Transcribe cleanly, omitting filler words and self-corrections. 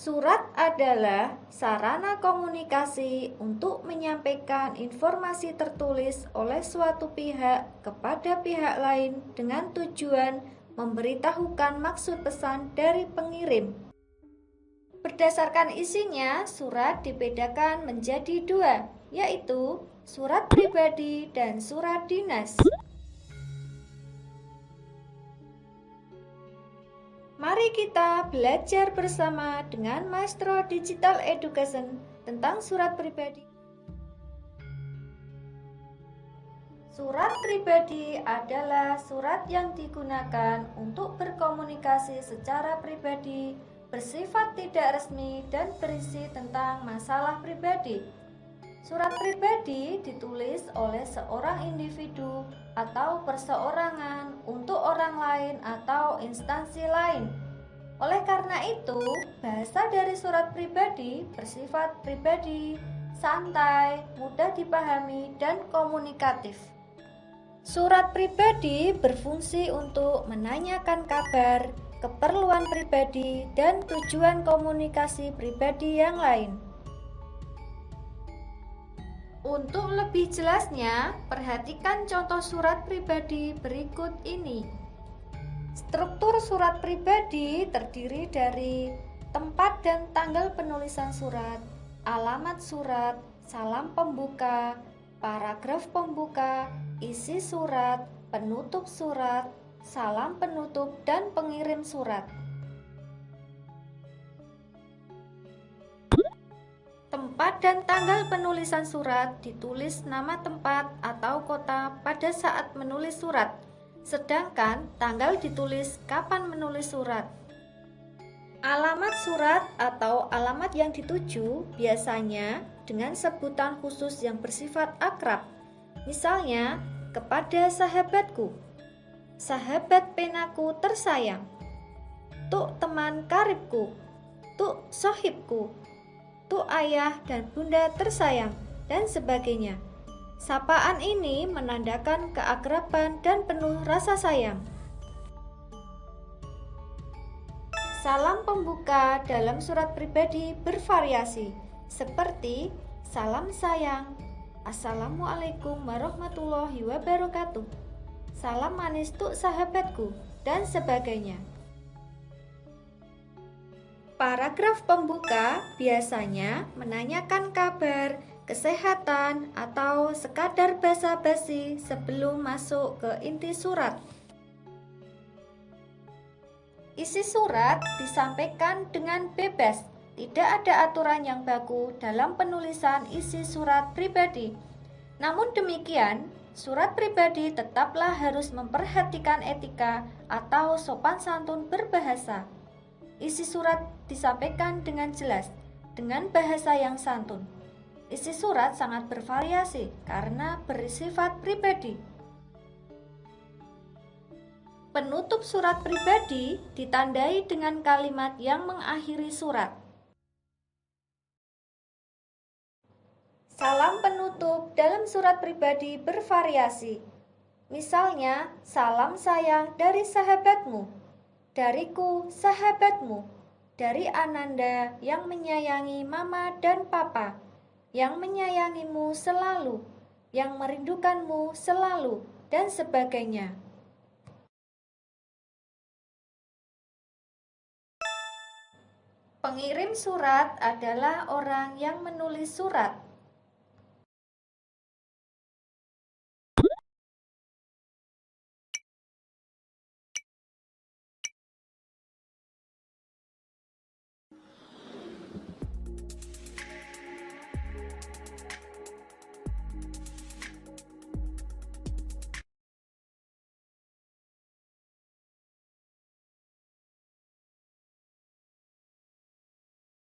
Surat adalah sarana komunikasi untuk menyampaikan informasi tertulis oleh suatu pihak kepada pihak lain dengan tujuan memberitahukan maksud pesan dari pengirim. Berdasarkan isinya, surat dibedakan menjadi dua, yaitu surat pribadi dan surat dinas. Mari kita belajar bersama dengan Maestro Digital Education tentang surat pribadi. Surat pribadi adalah surat yang digunakan untuk berkomunikasi secara pribadi, bersifat tidak resmi, dan berisi tentang masalah pribadi. Surat pribadi ditulis oleh seorang individu atau perseorangan untuk orang lain atau instansi lain. Oleh karena itu, bahasa dari surat pribadi bersifat pribadi, santai, mudah dipahami, dan komunikatif. Surat pribadi berfungsi untuk menanyakan kabar, keperluan pribadi, dan tujuan komunikasi pribadi yang lain. Untuk lebih jelasnya, perhatikan contoh surat pribadi berikut ini. Struktur surat pribadi terdiri dari tempat dan tanggal penulisan surat, alamat surat, salam pembuka, paragraf pembuka, isi surat, penutup surat, salam penutup, dan pengirim surat. Tempat dan tanggal penulisan surat ditulis nama tempat atau kota pada saat menulis surat, sedangkan tanggal ditulis kapan menulis surat. Alamat surat atau alamat yang dituju biasanya dengan sebutan khusus yang bersifat akrab, misalnya kepada sahabatku, sahabat penaku tersayang, tuk teman karibku, tuk sohibku, tuk ayah dan bunda tersayang, dan sebagainya. Sapaan ini menandakan keakraban dan penuh rasa sayang. Salam pembuka dalam surat pribadi bervariasi, seperti salam sayang, Assalamualaikum warahmatullahi wabarakatuh, salam manis tuk sahabatku, dan sebagainya. Paragraf pembuka biasanya menanyakan kabar, kesehatan, atau sekadar basa-basi sebelum masuk ke inti surat. Isi surat disampaikan dengan bebas, tidak ada aturan yang baku dalam penulisan isi surat pribadi. Namun demikian, surat pribadi tetaplah harus memperhatikan etika atau sopan santun berbahasa. Isi surat disampaikan dengan jelas, dengan bahasa yang santun. Isi surat sangat bervariasi karena bersifat pribadi. Penutup surat pribadi ditandai dengan kalimat yang mengakhiri surat. Salam penutup dalam surat pribadi bervariasi. Misalnya, salam sayang dari sahabatmu. Dariku, sahabatmu, dari Ananda yang menyayangi mama dan papa, yang menyayangimu selalu, yang merindukanmu selalu, dan sebagainya. Pengirim surat adalah orang yang menulis surat.